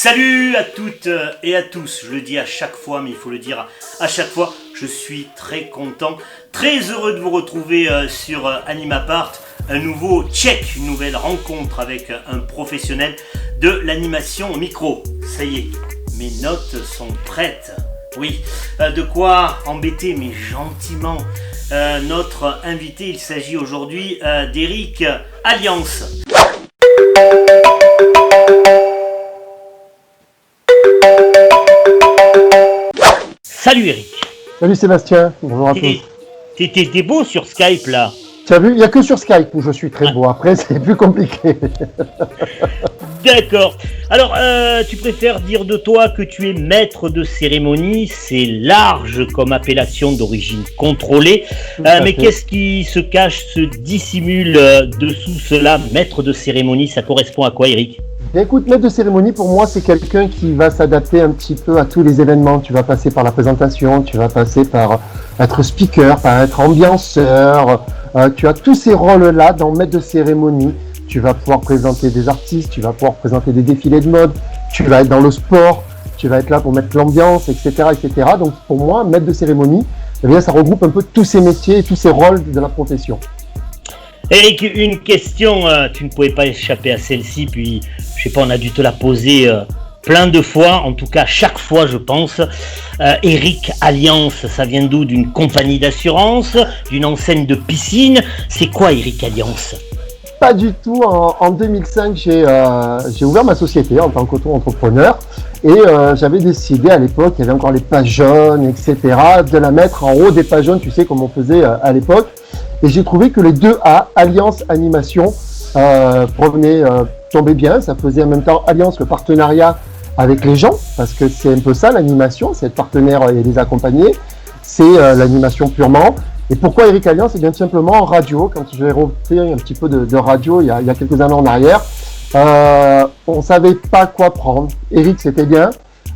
Salut à toutes et à tous, je le dis à chaque fois, mais il faut le dire à chaque fois, je suis très content, très heureux de vous retrouver sur Animapart, un nouveau check, une nouvelle rencontre avec un professionnel de l'animation micro. Ça y est, mes notes sont prêtes. Oui, de quoi embêter, mais gentiment, notre invité. Il s'agit aujourd'hui d'Eric Alliance. Salut Eric. Salut Sébastien, bonjour à tous. T'es beau sur Skype là. Tu as vu, il n'y a que sur Skype où je suis très beau, après c'est plus compliqué. D'accord. Alors, tu préfères dire de toi que tu es maître de cérémonie, c'est large comme appellation d'origine contrôlée. Mais qu'est-ce qui se cache, se dissimule dessous cela, maître de cérémonie, ça correspond à quoi Eric ? Écoute, maître de cérémonie, pour moi, c'est quelqu'un qui va s'adapter un petit peu à tous les événements. Tu vas passer par la présentation, tu vas passer par être speaker, par être ambianceur. Tu as tous ces rôles-là dans maître de cérémonie. Tu vas pouvoir présenter des artistes, tu vas pouvoir présenter des défilés de mode, tu vas être dans le sport, tu vas être là pour mettre l'ambiance, etc., etc. Donc, pour moi, maître de cérémonie, eh bien, ça regroupe un peu tous ces métiers et tous ces rôles de la profession. Eric, une question, tu ne pouvais pas échapper à celle-ci, puis je sais pas, on a dû te la poser plein de fois, en tout cas chaque fois je pense. Eric Alliance, ça vient d'où? D'une compagnie d'assurance, d'une enseigne de piscine? C'est quoi Eric Alliance? Pas du tout. En 2005, j'ai ouvert ma société en tant qu'auto-entrepreneur et j'avais décidé à l'époque, il y avait encore les pages jaunes, etc., de la mettre en haut des pages jaunes, tu sais, comme on faisait à l'époque. Et j'ai trouvé que les deux A, Alliance Animation, tombaient bien. Ça faisait en même temps Alliance, le partenariat avec les gens, parce que c'est un peu ça l'animation, c'est être partenaire et les accompagner. C'est l'animation purement. Et pourquoi Eric Alliance? Eh bien tout simplement en radio, quand j'ai refait un petit peu de radio il y a quelques années en arrière, on ne savait pas quoi prendre. Eric c'était bien,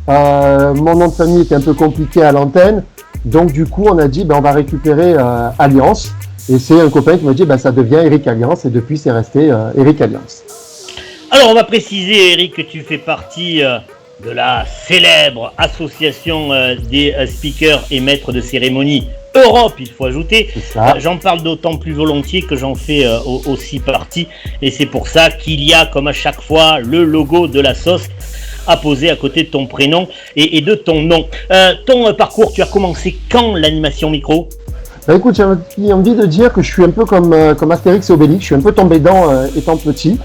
mon nom de famille était un peu compliqué à l'antenne, donc du coup on a dit on va récupérer Alliance. Et c'est un copain qui m'a dit ça devient Eric Alliance et depuis c'est resté Eric Alliance. Alors on va préciser Eric que tu fais partie de la célèbre association des speakers et maîtres de cérémonie Europe, il faut ajouter. J'en parle d'autant plus volontiers que j'en fais aussi partie et c'est pour ça qu'il y a comme à chaque fois le logo de la sauce à poser à côté de ton prénom et de ton nom. Ton parcours, tu as commencé quand l'animation micro ? Écoute, j'ai envie de dire que je suis un peu comme Astérix et Obélix, je suis un peu tombé dedans étant petit.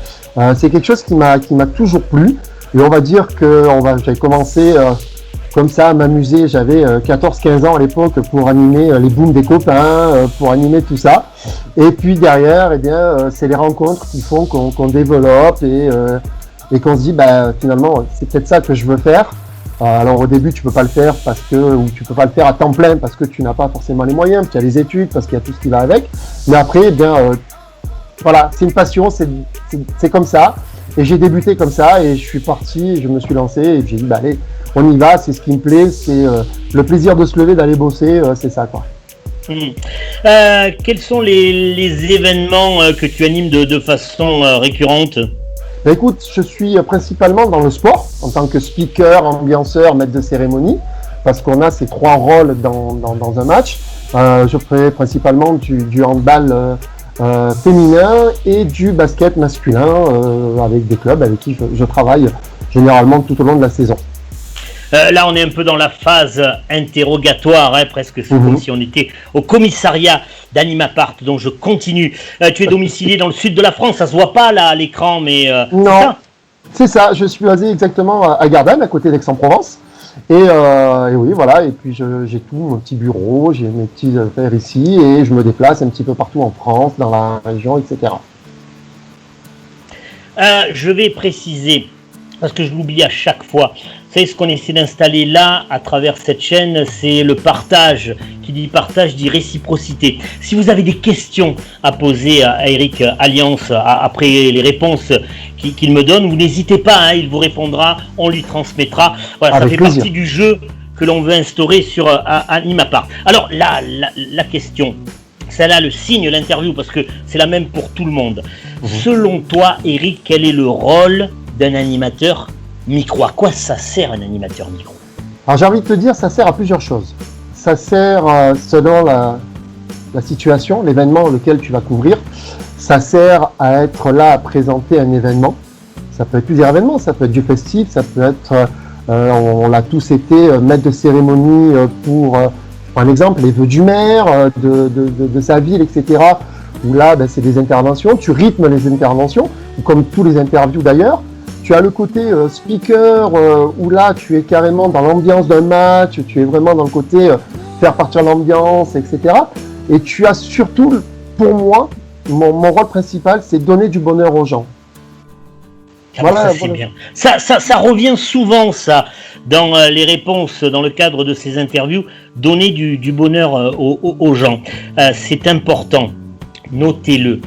C'est quelque chose qui m'a toujours plu. Et on va dire que j'avais commencé comme ça à m'amuser. J'avais 14-15 ans à l'époque pour animer les booms des copains, pour animer tout ça. Et puis derrière, c'est les rencontres qui font qu'on développe et qu'on se dit finalement c'est peut-être ça que je veux faire. Alors au début tu peux pas le faire ou tu peux pas le faire à temps plein parce que tu n'as pas forcément les moyens, parce qu'il y a les études, parce qu'il y a tout ce qui va avec. Mais après, voilà, c'est une passion, c'est comme ça. Et j'ai débuté comme ça et je suis parti, je me suis lancé et j'ai dit allez, on y va, c'est ce qui me plaît, c'est le plaisir de se lever, d'aller bosser, c'est ça quoi. Quels sont les événements que tu animes de façon récurrente ? Écoute, je suis principalement dans le sport, en tant que speaker, ambianceur, maître de cérémonie, parce qu'on a ces trois rôles dans un match. Je fais principalement du handball féminin et du basket masculin avec des clubs avec qui je travaille généralement tout au long de la saison. Là, on est un peu dans la phase interrogatoire, presque c'est comme si on était au commissariat d'Animapart, donc je continue. Tu es domicilié dans le sud de la France, ça se voit pas là à l'écran, mais non, c'est ça. Je suis basé exactement à Gardanne, à côté d'Aix-en-Provence. Et oui, voilà. Et puis j'ai tout mon petit bureau, j'ai mes petits affaires ici, et je me déplace un petit peu partout en France, dans la région, etc. Je vais préciser, parce que je l'oublie à chaque fois. Vous savez, ce qu'on essaie d'installer là, à travers cette chaîne, c'est le partage. Qui dit partage dit réciprocité. Si vous avez des questions à poser à Eric Alliance après les réponses qu'il me donne, vous n'hésitez pas, il vous répondra, on lui transmettra. Voilà, ça fait partie du jeu que l'on veut instaurer sur Animapart. Alors là, la question, c'est là le signe, l'interview, parce que c'est la même pour tout le monde. Selon toi, Eric, quel est le rôle d'un animateur micro? À quoi ça sert un animateur micro? Alors j'ai envie de te dire, ça sert à plusieurs choses. Ça sert selon la situation, l'événement auquel tu vas couvrir. Ça sert à être là à présenter un événement. Ça peut être plusieurs événements, ça peut être du festif, ça peut être, on l'a tous été, maître de cérémonie pour un exemple, les vœux du maire, de sa ville, etc. Où là, c'est des interventions, tu rythmes les interventions, comme tous les interviews d'ailleurs. Tu as le côté speaker, où là, tu es carrément dans l'ambiance d'un match, tu es vraiment dans le côté faire partir l'ambiance, etc. Et tu as surtout, pour moi, mon rôle principal, c'est donner du bonheur aux gens. Voilà, ça c'est bien. Ça revient souvent, ça, dans les réponses, dans le cadre de ces interviews, donner du bonheur aux gens. C'est important. Notez-le.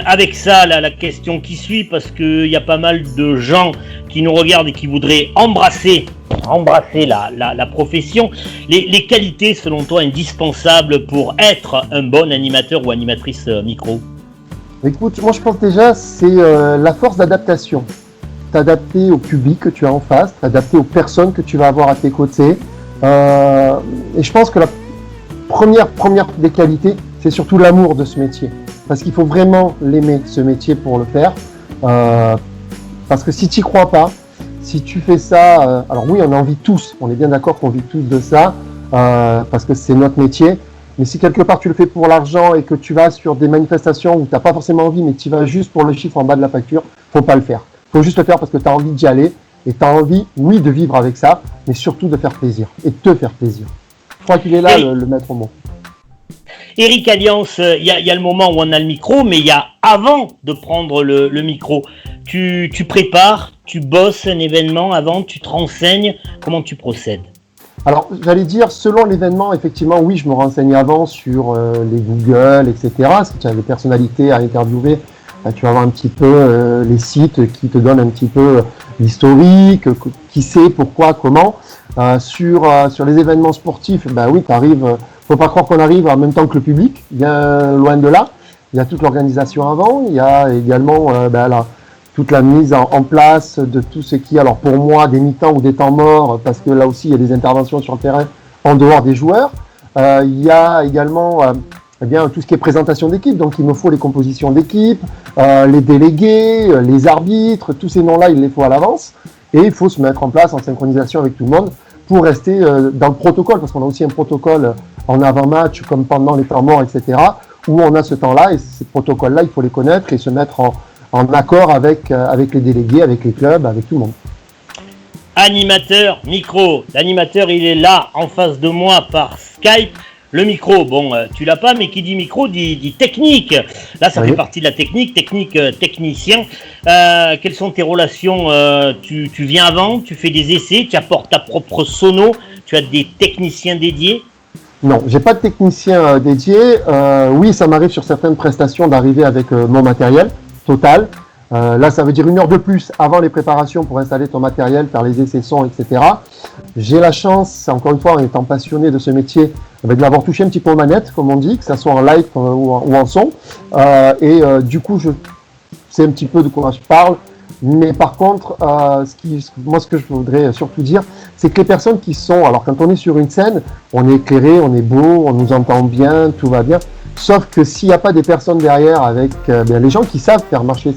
Avec ça, la question qui suit, parce qu'il y a pas mal de gens qui nous regardent et qui voudraient embrasser la profession. Les qualités, selon toi, indispensables pour être un bon animateur ou animatrice micro? Écoute, moi je pense déjà c'est la force d'adaptation. T'adapter au public que tu as en face, t'adapter aux personnes que tu vas avoir à tes côtés. Et je pense que la première des qualités, c'est surtout l'amour de ce métier. Parce qu'il faut vraiment l'aimer, ce métier, pour le faire. Parce que si tu n'y crois pas, si tu fais ça... alors oui, on en vit tous, on est bien d'accord qu'on vit tous de ça, parce que c'est notre métier. Mais si quelque part tu le fais pour l'argent et que tu vas sur des manifestations où tu n'as pas forcément envie, mais tu vas juste pour le chiffre en bas de la facture, faut pas le faire. Faut juste le faire parce que tu as envie d'y aller et tu as envie, oui, de vivre avec ça, mais surtout de faire plaisir et de te faire plaisir. Je crois qu'il est là le maître mot. Eric Alliance, il y a le moment où on a le micro, mais il y a avant de prendre le micro. Tu prépares, tu bosses un événement avant, tu te renseignes, comment tu procèdes? Alors, j'allais dire, selon l'événement, effectivement, oui, je me renseigne avant sur les Google, etc. Si tu as des personnalités à interviewer, tu vas voir un petit peu les sites qui te donnent un petit peu l'historique, qui sait, pourquoi, comment. Sur les événements sportifs, oui, tu arrives, faut pas croire qu'on arrive en même temps que le public, bien loin de là. Il y a toute l'organisation avant, il y a également toute la mise en place de tout ce qui, alors pour moi, des mi-temps ou des temps morts, parce que là aussi, il y a des interventions sur le terrain en dehors des joueurs. Il y a également tout ce qui est présentation d'équipe, donc il me faut les compositions d'équipe, les délégués, les arbitres, tous ces noms-là, il les faut à l'avance. Et il faut se mettre en place en synchronisation avec tout le monde pour rester dans le protocole, parce qu'on a aussi un protocole en avant-match, comme pendant les temps morts, etc., où on a ce temps-là, et ces protocoles-là, il faut les connaître et se mettre en accord avec les délégués, avec les clubs, avec tout le monde. Animateur, micro. L'animateur, il est là, en face de moi, par Skype. Le micro, bon, tu l'as pas, mais qui dit micro dit technique. Là, ça fait partie de la technique, technicien. Quelles sont tes relations? Tu viens avant, tu fais des essais, tu apportes ta propre sono, tu as des techniciens dédiés? Non, j'ai pas de technicien dédié. Oui, ça m'arrive sur certaines prestations d'arriver avec mon matériel total. Là, ça veut dire 1 heure de plus avant les préparations pour installer ton matériel, faire les essais sons, etc. J'ai la chance, encore une fois, en étant passionné de ce métier, de l'avoir touché un petit peu aux manettes, comme on dit, que ça soit en live ou en son. Du coup, je sais un petit peu de quoi je parle. Mais par contre, ce que je voudrais surtout dire, c'est que les personnes qui sont... Alors, quand on est sur une scène, on est éclairé, on est beau, on nous entend bien, tout va bien. Sauf que s'il n'y a pas des personnes derrière avec les gens qui savent faire marcher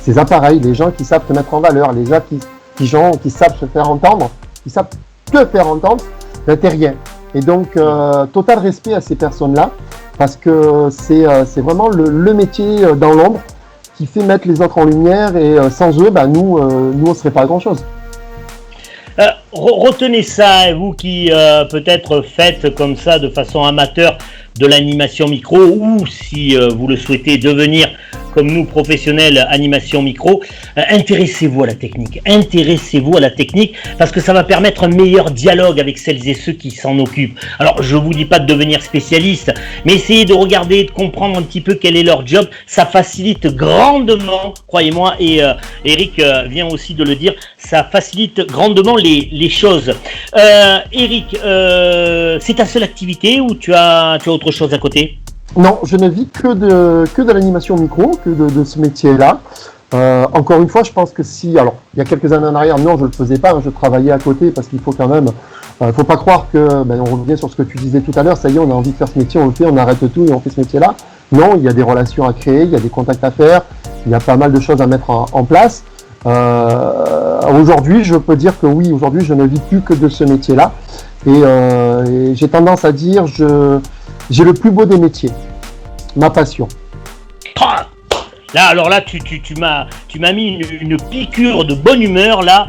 ces appareils, les gens qui savent te mettre en valeur, les gens qui savent se faire entendre, qui savent te faire entendre, t'es rien. Et donc, total respect à ces personnes-là, parce que c'est vraiment le métier dans l'ombre qui fait mettre les autres en lumière, et sans eux, nous on ne serait pas grand-chose. Retenez ça, vous qui peut-être faites comme ça de façon amateur de l'animation micro, ou si vous le souhaitez devenir comme nous professionnels animation micro, intéressez-vous à la technique, parce que ça va permettre un meilleur dialogue avec celles et ceux qui s'en occupent. Alors je vous dis pas de devenir spécialiste, mais essayez de regarder, de comprendre un petit peu quel est leur job. Ça facilite grandement, croyez-moi, et Eric vient aussi de le dire, ça facilite grandement les choses. Eric, c'est ta seule activité ou tu as autre chose à côté? Non, je ne vis que de l'animation micro, que de ce métier-là. Encore une fois, je pense que alors, il y a quelques années en arrière, non, je le faisais pas, hein, je travaillais à côté parce qu'il faut quand même, faut pas croire que, on revient sur ce que tu disais tout à l'heure, ça y est, on a envie de faire ce métier, on le fait, on arrête tout et on fait ce métier-là. Non, il y a des relations à créer, il y a des contacts à faire, il y a pas mal de choses à mettre en place. Aujourd'hui, je peux dire que oui, aujourd'hui, je ne vis plus que de ce métier-là. Et j'ai tendance à dire, j'ai le plus beau des métiers, ma passion. Là, alors là, tu m'as mis une piqûre de bonne humeur là.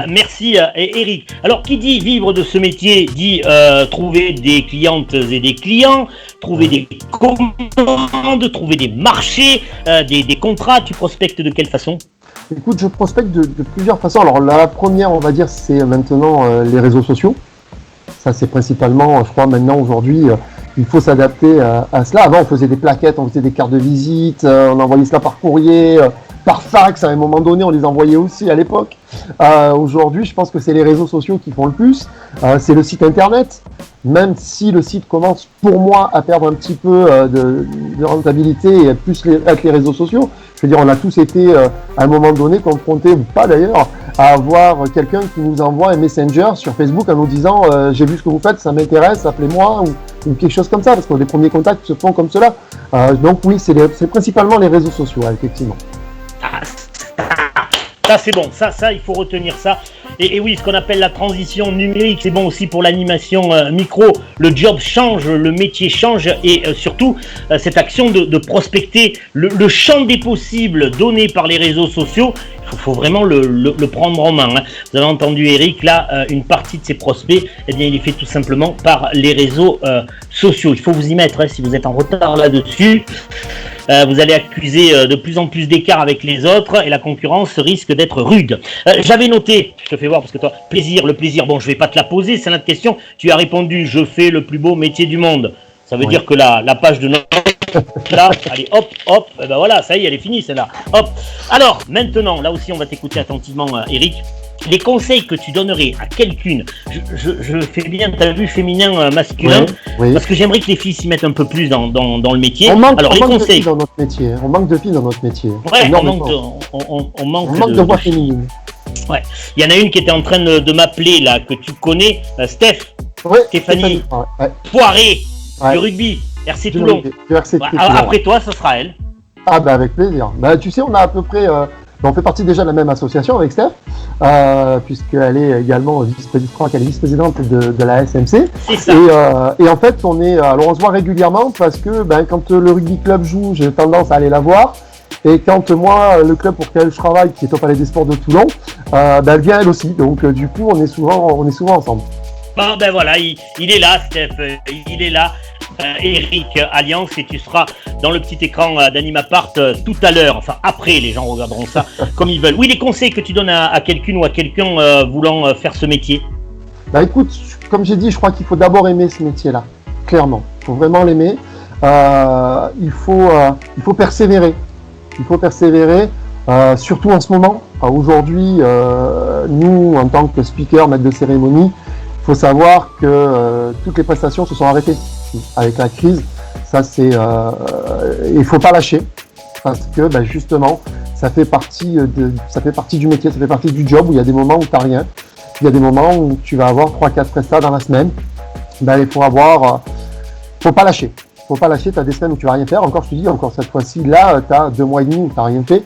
Merci, Eric. Alors, qui dit vivre de ce métier dit trouver des clientes et des clients, trouver des commandes, trouver des marchés, des contrats. Tu prospectes de quelle façon ? Écoute, je prospecte de plusieurs façons. Alors, la première, on va dire, c'est maintenant les réseaux sociaux. Ça, c'est principalement, je crois, maintenant, aujourd'hui, il faut s'adapter à cela. Avant, on faisait des plaquettes, on faisait des cartes de visite, on envoyait cela par courrier, par fax. À un moment donné, on les envoyait aussi à l'époque. Aujourd'hui, je pense que c'est les réseaux sociaux qui font le plus. C'est le site internet. Même si le site commence, pour moi, à perdre un petit peu de rentabilité et plus avec les réseaux sociaux. Je veux dire, on a tous été, à un moment donné, confrontés, ou pas d'ailleurs, à avoir quelqu'un qui nous envoie un messenger sur Facebook en nous disant « J'ai vu ce que vous faites, ça m'intéresse, appelez-moi » ou quelque chose comme ça, parce que les premiers contacts se font comme cela. Donc oui, c'est principalement les réseaux sociaux, effectivement. Ça c'est bon, ça il faut retenir ça. Et oui, ce qu'on appelle la transition numérique, c'est bon aussi pour l'animation micro. Le job change, le métier change et surtout cette action de prospecter le champ des possibles donné par les réseaux sociaux. Il faut vraiment le prendre en main. Hein. Vous avez entendu Eric, là, une partie de ses prospects, eh bien, il est fait tout simplement par les réseaux sociaux. Il faut vous y mettre, hein, si vous êtes en retard là-dessus. Vous allez accuser de plus en plus d'écart avec les autres et la concurrence risque d'être rude. J'avais noté, je te fais voir parce que toi, le plaisir, bon, je vais pas te la poser, c'est notre question. Tu as répondu, je fais le plus beau métier du monde. Ça veut dire que la page de notre là, allez, hop, et ben voilà, ça y est, elle est finie celle-là. Hop. Alors, maintenant, là aussi, on va t'écouter attentivement, Eric. Les conseils que tu donnerais à quelqu'une, je fais bien, tu as vu féminin, masculin, oui. Parce que j'aimerais que les filles s'y mettent un peu plus dans le métier. On manque de filles dans notre métier. On manque de filles dans notre métier. Ouais, on manque de voix féminine. Ouais. Il y en a une qui était en train de m'appeler là, que tu connais, Stéphanie Poiré, du rugby, RC Toulon. Après toi, ce sera elle. Ah bah avec plaisir. Bah tu sais, on a à peu près... on fait partie déjà de la même association avec Steph, puisqu'elle est également vice-présidente de la SMC. C'est ça. Et en fait, on se voit régulièrement parce que quand le rugby club joue, j'ai tendance à aller la voir. Et quand moi, le club pour lequel je travaille, qui est au Palais des Sports de Toulon, elle vient elle aussi. Donc du coup, on est souvent ensemble. Bon ben voilà, il est là, Steph, il est là. Eric Alliance, et tu seras dans le petit écran d'Animapart tout à l'heure, enfin après, les gens regarderont ça comme ils veulent. Oui, les conseils que tu donnes à quelqu'une ou à quelqu'un voulant faire ce métier. Bah écoute, comme j'ai dit, je crois qu'il faut d'abord aimer ce métier-là, clairement. Il faut vraiment l'aimer. Il faut persévérer. Il faut persévérer, surtout en ce moment. Aujourd'hui, nous, en tant que speaker, maître de cérémonie, il faut savoir que toutes les prestations se sont arrêtées avec la crise. Ça, c'est, il faut pas lâcher parce que justement, ça fait partie du métier, ça fait partie du job où il y a des moments où tu n'as rien, il y a des moments où tu vas avoir 3-4 prestats dans la semaine. Il faut pas lâcher. Faut pas lâcher, tu as des semaines où tu vas rien faire. Encore, je te dis, encore cette fois-ci, là, tu as 2 mois et demi où tu n'as rien fait.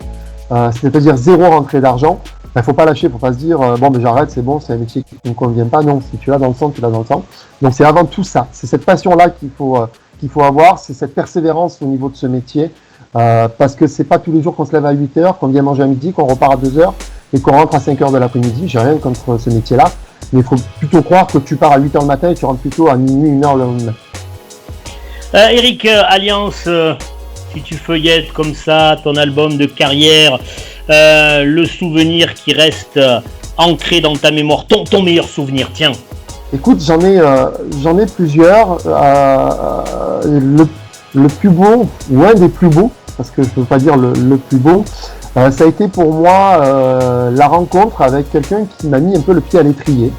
C'est-à-dire 0 rentrée d'argent. Faut pas lâcher, faut pas se dire j'arrête, c'est bon, c'est un métier qui ne me convient pas. Non, si tu l'as dans le sang, tu l'as dans le sang. Donc c'est avant tout ça, c'est cette passion-là qu'il faut avoir, c'est cette persévérance au niveau de ce métier, parce que c'est pas tous les jours qu'on se lève à 8h, qu'on vient manger à midi, qu'on repart à 2h et qu'on rentre à 5h de l'après-midi. J'ai rien contre ce métier-là, mais il faut plutôt croire que tu pars à 8h le matin et tu rentres plutôt à minuit, 1h le lendemain. Eric Alliance, si tu feuillettes comme ça ton album de carrière, le souvenir qui reste ancré dans ta mémoire, ton meilleur souvenir, tiens. Écoute, j'en ai plusieurs. Le plus beau, ou un des plus beaux, parce que je ne peux pas dire le plus beau, ça a été pour moi la rencontre avec quelqu'un qui m'a mis un peu le pied à l'étrier.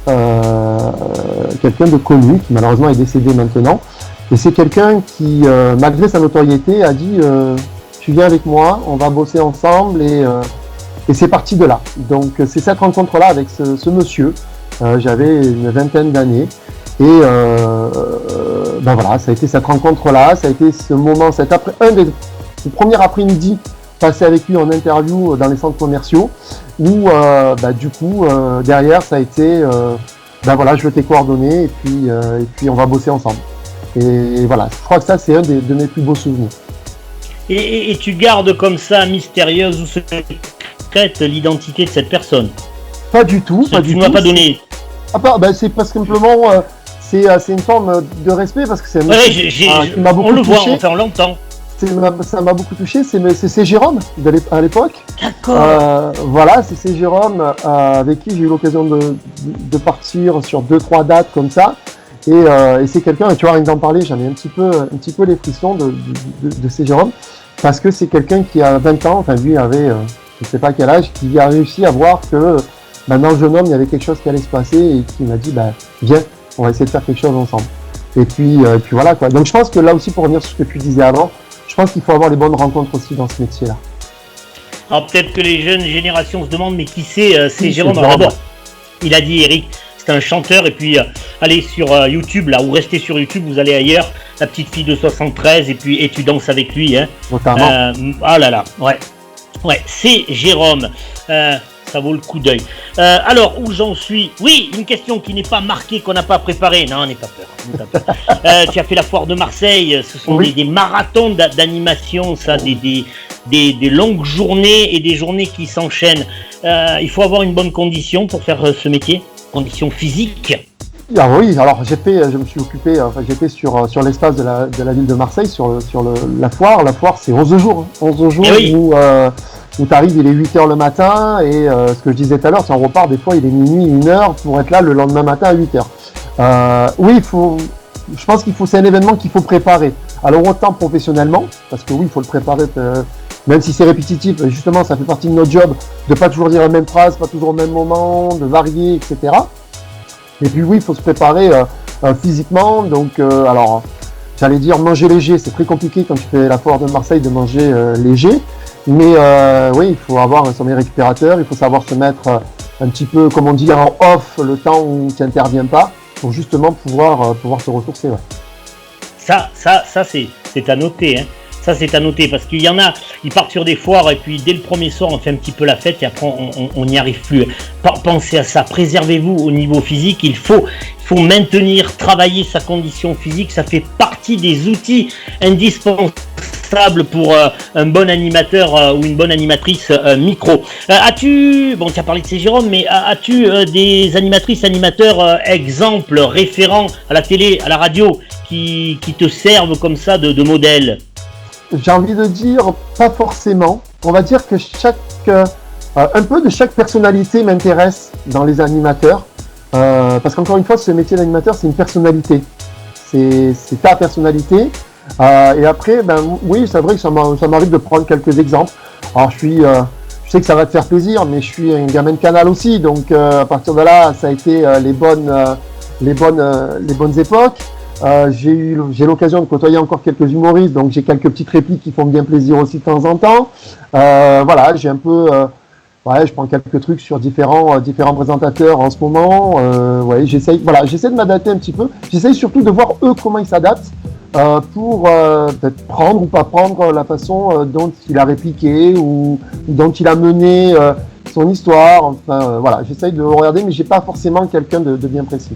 Quelqu'un de connu, qui malheureusement est décédé maintenant. Et c'est quelqu'un qui, malgré sa notoriété, a dit tu viens avec moi, on va bosser ensemble et c'est parti de là. Donc c'est cette rencontre-là avec ce monsieur. J'avais une vingtaine d'années et ben voilà, ça a été cette rencontre-là, ça a été ce moment, un des premiers après-midi passé avec lui en interview dans les centres commerciaux où du coup derrière ça a été ben voilà, je veux tes coordonnées et puis on va bosser ensemble. Et voilà, je crois que ça c'est un de mes plus beaux souvenirs. Et tu gardes comme ça mystérieuse ou secrète l'identité de cette personne? Pas du tout. Tu ne m'as pas donné. C'est parce que simplement c'est une forme de respect parce que c'est un ouais, qui m'a beaucoup on le touché. voit, enfin on l'entend. Ça m'a beaucoup touché, c'est Jérôme à l'époque. D'accord. Voilà, c'est Jérôme avec qui j'ai eu l'occasion de partir sur 2-3 dates comme ça. Et c'est quelqu'un, et tu vois, rien que d'en parler, j'en ai un petit peu les frissons de ces Jérôme, parce que c'est quelqu'un qui a 20 ans, enfin lui avait, je sais pas quel âge, qui a réussi à voir que dans le jeune homme, il y avait quelque chose qui allait se passer et qui m'a dit, viens, on va essayer de faire quelque chose ensemble. Et puis voilà quoi. Donc je pense que là aussi, pour revenir sur ce que tu disais avant, je pense qu'il faut avoir les bonnes rencontres aussi dans ce métier-là. Alors peut-être que les jeunes générations se demandent, mais qui c'est Jérôme? Alors d'abord, il a dit Eric, c'est un chanteur, et puis allez sur YouTube, là, ou restez sur YouTube, vous allez ailleurs, la petite fille de 73, et tu danses avec lui, hein. Notamment. Ah là là, ouais, c'est Jérôme. Ça vaut le coup d'œil. Alors, où j'en suis? Oui, une question qui n'est pas marquée, qu'on n'a pas préparée. Non, n'aie pas peur. Tu as fait la foire de Marseille. Ce sont des marathons d'animation, ça, des longues journées et des journées qui s'enchaînent. Il faut avoir une bonne condition pour faire ce métier, condition physique. Ah oui, alors je me suis occupé, j'étais sur l'espace de la ville de Marseille, sur la foire. La foire, c'est 11 jours. 11 jours où tu arrives, il est 8h le matin, et ce que je disais tout à l'heure, si on repart, des fois il est minuit, 1h, pour être là le lendemain matin à 8h. Oui, je pense c'est un événement qu'il faut préparer. Alors autant professionnellement, parce que oui, il faut le préparer, même si c'est répétitif, justement, ça fait partie de notre job, de pas toujours dire la même phrase, pas toujours au même moment, de varier, etc. Et puis oui, il faut se préparer physiquement, donc alors, j'allais dire manger léger, c'est très compliqué quand tu fais la foire de Marseille de manger léger. Mais oui, il faut avoir un sommeil récupérateur, il faut savoir se mettre un petit peu, comme on dit, en off le temps où tu n'interviens pas, pour justement pouvoir se ressourcer. Ouais. Ça c'est à noter, hein. Ça c'est à noter, parce qu'il y en a, ils partent sur des foires et puis dès le premier soir on fait un petit peu la fête et après on n'y arrive plus. Pensez à ça, préservez-vous au niveau physique, il faut maintenir, travailler sa condition physique, ça fait partie des outils indispensables pour un bon animateur ou une bonne animatrice micro. Tu as parlé de ces Jérôme, mais as-tu des animateurs exemples, référents à la télé, à la radio, qui te servent comme ça de modèle? J'ai envie de dire, pas forcément. On va dire que un peu de chaque personnalité m'intéresse dans les animateurs. Parce qu'encore une fois, ce métier d'animateur, c'est une personnalité. C'est ta personnalité. Et après, oui, c'est vrai que ça m'arrive de prendre quelques exemples. Alors, je sais que ça va te faire plaisir, mais je suis un gamin de Canal aussi. Donc, à partir de là, ça a été les bonnes époques. J'ai l'occasion de côtoyer encore quelques humoristes, donc j'ai quelques petites répliques qui font bien plaisir aussi de temps en temps. Voilà, j'ai un peu, je prends quelques trucs sur différents présentateurs en ce moment. J'essaie de m'adapter un petit peu. J'essaie surtout de voir eux comment ils s'adaptent pour peut-être prendre ou pas prendre la façon dont il a répliqué ou dont il a mené son histoire. Enfin, voilà, j'essaie de regarder, mais j'ai pas forcément quelqu'un de bien précis.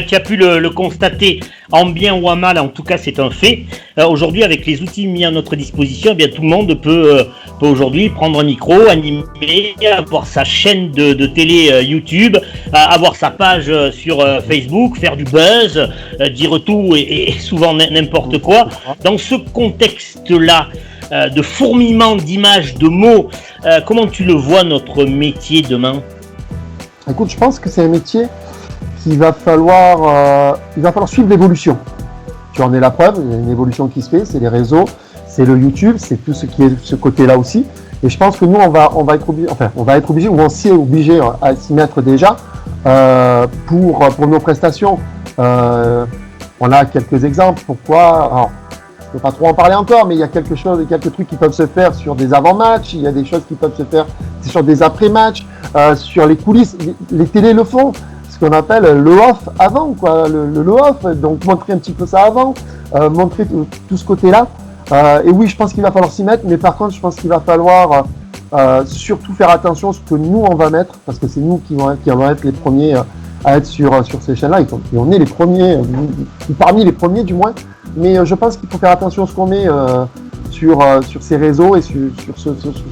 Tu as pu le constater en bien ou en mal, en tout cas c'est un fait. Aujourd'hui, avec les outils mis à notre disposition, tout le monde peut aujourd'hui prendre un micro, animer, avoir sa chaîne de télé YouTube, avoir sa page sur Facebook, faire du buzz, dire tout et souvent n'importe quoi. Dans ce contexte-là, de fourmillement d'images, de mots, comment tu le vois notre métier demain? Écoute, je pense que c'est un métier il va falloir suivre l'évolution. Tu en es la preuve, il y a une évolution qui se fait, c'est les réseaux, c'est le YouTube, c'est tout ce qui est ce côté-là aussi. Et je pense que nous, on va être obligé, ou on s'y est obligé à s'y mettre déjà pour nos prestations. On a quelques exemples. Pourquoi? Alors, je peux pas trop en parler encore, mais il y a quelques trucs qui peuvent se faire sur des avant-matchs, il y a des choses qui peuvent se faire sur des après-matchs, sur les coulisses. Les télés le font, ce qu'on appelle le off avant, quoi, le off. Donc montrer un petit peu ça avant, montrer tout ce côté-là. Et oui, je pense qu'il va falloir s'y mettre, mais par contre, je pense qu'il va falloir surtout faire attention à ce que nous on va mettre, parce que c'est nous qui allons être les premiers à être sur ces chaînes-là. Et on est les premiers, ou parmi les premiers du moins. Mais je pense qu'il faut faire attention à ce qu'on met sur ces réseaux et sur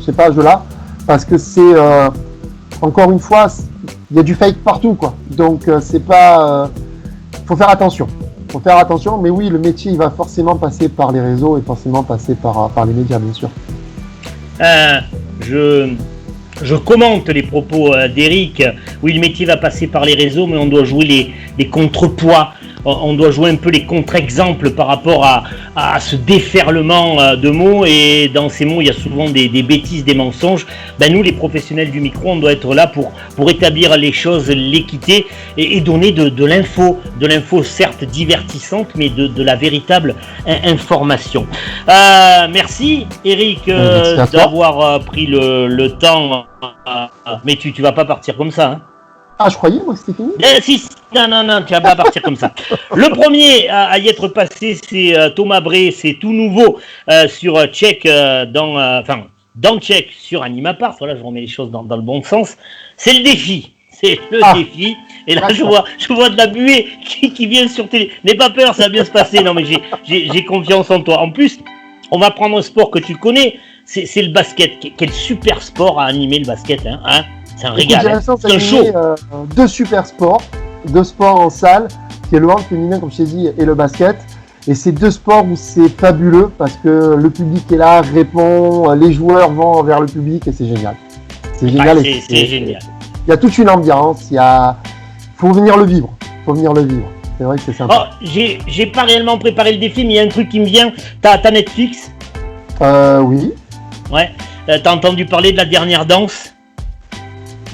ces pages-là, parce que c'est encore une fois, il y a du fake partout, quoi. Donc c'est pas, faut faire attention. Faut faire attention, mais oui, le métier il va forcément passer par les réseaux et forcément passer par les médias, bien sûr. Je commente les propos d'Eric. Oui, le métier va passer par les réseaux, mais on doit jouer les contrepoids. On doit jouer un peu les contre-exemples par rapport à ce déferlement de mots. Et dans ces mots, il y a souvent des bêtises, des mensonges. Ben, nous, les professionnels du micro, on doit être là pour établir les choses, l'équité et donner de l'info. De l'info, certes divertissante, mais de la véritable information. Merci, Eric, d'avoir pris le temps. Mais tu vas pas partir comme ça, hein? Ah, je croyais, moi, que c'était fini. Non, tu vas pas partir comme ça. Le premier à y être passé, c'est Thomas Bré, c'est tout nouveau sur Check, dans Check sur Animapart. Voilà, je remets les choses dans le bon sens. C'est le défi. C'est le défi. Et là, je vois de la buée qui vient sur télé. N'aie pas peur, ça va bien se passer. Non, mais j'ai confiance en toi. En plus, on va prendre un sport que tu connais. C'est le basket. Quel super sport à animer, le basket, hein. C'est un régal, c'est un show. Deux super sports, deux sports en salle, qui est le hand féminin, comme je t'ai dit, et le basket. Et c'est deux sports où c'est fabuleux parce que le public est là, répond, les joueurs vont vers le public et c'est génial. C'est génial. C'est génial. Il y a toute une ambiance, faut venir le vivre. C'est vrai que c'est sympa. Oh, j'ai pas réellement préparé le défi, mais il y a un truc qui me vient. T'as Netflix ? Oui. Ouais. T'as entendu parler de La Dernière Danse ?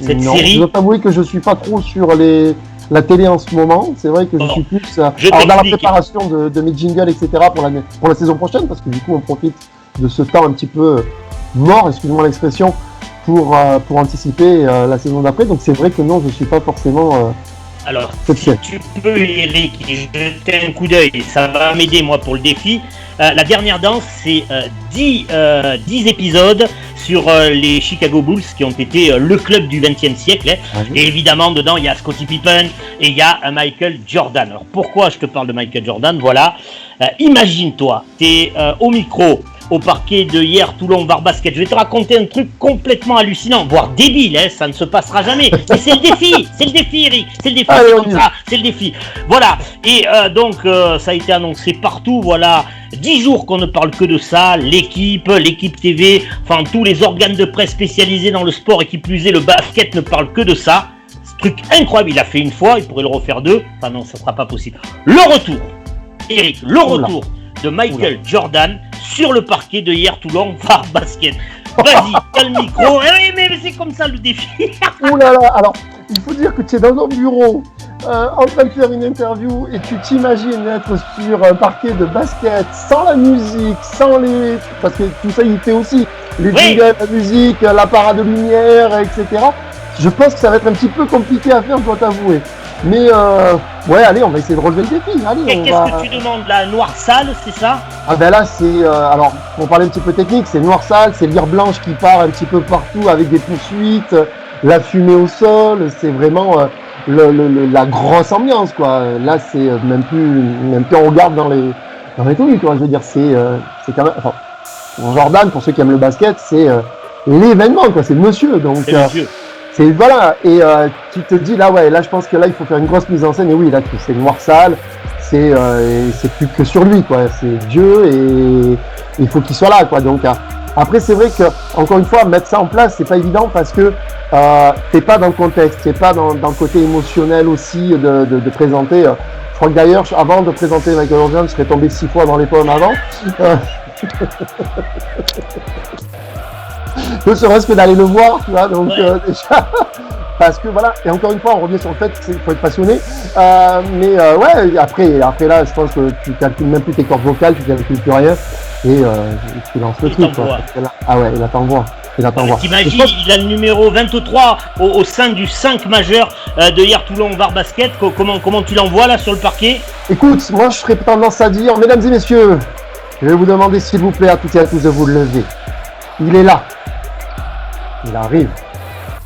Cette non, série. Je dois t'avouer que je suis pas trop sur la télé en ce moment. C'est vrai que je suis plus dans la préparation de mes jingles, etc. pour la saison prochaine, parce que du coup on profite de ce temps un petit peu mort, excuse-moi l'expression, pour anticiper la saison d'après. Donc c'est vrai que non, je suis pas forcément. Alors, si tu peux, Eric, jeter un coup d'œil, ça va m'aider moi pour le défi. La Dernière Danse, c'est 10 épisodes sur les Chicago Bulls qui ont été le club du XXe siècle. Et évidemment, dedans, il y a Scottie Pippen et il y a Michael Jordan. Alors, pourquoi je te parle de Michael Jordan ? Voilà, imagine-toi, tu es au micro, au parquet de hier Toulon Bar Basket. Je vais te raconter un truc complètement hallucinant, voire débile, ça ne se passera jamais. Mais c'est le défi, Eric, c'est le défi, c'est le défi. Voilà, et donc ça a été annoncé partout, voilà, 10 jours qu'on ne parle que de ça, l'équipe TV, enfin tous les organes de presse spécialisés dans le sport et qui plus est le basket ne parlent que de ça. Ce truc incroyable, il l'a fait une fois, il pourrait le refaire deux, enfin non, ça sera pas possible. Le retour, Eric, de Michael Jordan sur le parquet de hier Toulon Bar Basket. Vas-y, t'as le micro. Mais c'est comme ça le défi. Ouh là là, alors il faut dire que tu es dans un bureau en train de faire une interview et tu t'imagines être sur un parquet de basket sans la musique, parce que tout ça il fait aussi les jingles, la musique, la parade de lumière, etc. Je pense que ça va être un petit peu compliqué à faire, je dois t'avouer. Mais ouais, allez, on va essayer de relever le défi. Allez, qu'est-ce que tu demandes là ? Noir sale, c'est ça ? Ah ben là, c'est alors pour parler un petit peu technique, c'est noir sale, c'est lyre blanche qui part un petit peu partout avec des poursuites, la fumée au sol. C'est vraiment la grosse ambiance, quoi. Là, c'est même plus on regarde dans les trucs, quoi. Je veux dire, c'est quand même. Enfin, Jordan, pour ceux qui aiment le basket, c'est l'événement, quoi. C'est le monsieur, donc. C'est voilà, et tu te dis là je pense que là il faut faire une grosse mise en scène, et oui là c'est noir sale, c'est plus que sur lui, quoi, c'est Dieu et il faut qu'il soit là, quoi. Donc après c'est vrai que encore une fois mettre ça en place c'est pas évident parce que t'es pas dans le contexte, t'es pas dans le côté émotionnel aussi de présenter. Je crois que d'ailleurs avant de présenter Michael Jordan je serais tombé 6 fois dans les pommes avant. Ne serait-ce que d'aller le voir, tu vois, donc déjà, Parce que voilà, et encore une fois, on revient sur le fait qu'il faut être passionné. Ouais, après là, je pense que tu calcules même plus tes cordes vocales, tu calcules plus rien, et tu lances le truc. Quoi. Ah ouais, il attend voir. T'imagines, il a le numéro 23 au sein du 5 majeur de hier Toulon Var Basket. Comment tu l'envoies là sur le parquet? Écoute, moi je serais tendance à dire, mesdames et messieurs, je vais vous demander s'il vous plaît à toutes et à tous de vous lever. Il est là. Il arrive.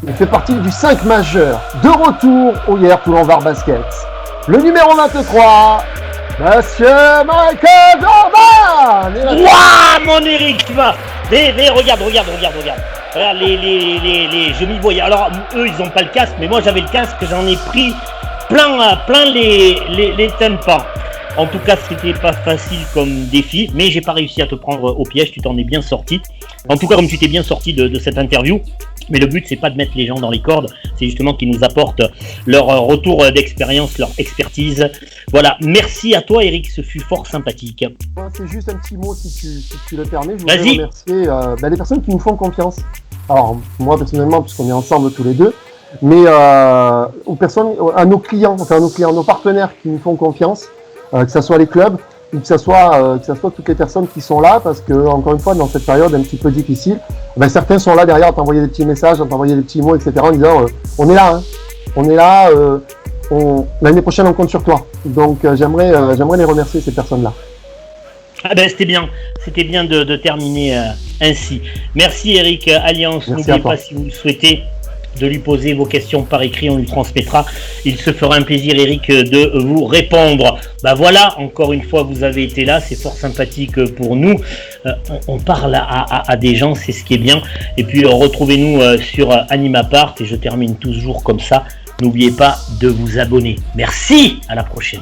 Il fait partie du 5 majeur. De retour au hier Toulon Var Basket. Le numéro 23, Monsieur Michael Jordan. Waouh, mon Eric, tu vas. Mais regarde. Regarde je m'y voyais. Alors eux ils ont pas le casque, mais moi j'avais le casque, j'en ai pris plein les tympans. En tout cas, c'était pas facile comme défi, mais j'ai pas réussi à te prendre au piège, tu t'en es bien sorti. En tout cas, comme tu t'es bien sorti de cette interview, mais le but c'est pas de mettre les gens dans les cordes, c'est justement qu'ils nous apportent leur retour d'expérience, leur expertise. Voilà, merci à toi Eric, ce fut fort sympathique. C'est juste un petit mot si tu le permets, je voudrais remercier les personnes qui nous font confiance. Alors, moi personnellement, puisqu'on est ensemble tous les deux, mais aux personnes, à nos clients, nos partenaires qui nous font confiance. Que ce soit les clubs ou que ce soit toutes les personnes qui sont là, parce que encore une fois dans cette période un petit peu difficile, certains sont là derrière à t'envoyer des petits messages, à t'envoyer des petits mots, etc. en disant on est là, l'année prochaine on compte sur toi. Donc j'aimerais les remercier, ces personnes-là. C'était bien de terminer ainsi. Merci Eric Alliance. N'oubliez pas, si vous le souhaitez, de lui poser vos questions par écrit, on lui transmettra. Il se fera un plaisir, Eric, de vous répondre. Voilà, encore une fois, vous avez été là, c'est fort sympathique pour nous. On parle à des gens, c'est ce qui est bien. Et puis, retrouvez-nous sur Animapart, et je termine toujours comme ça. N'oubliez pas de vous abonner. Merci, à la prochaine.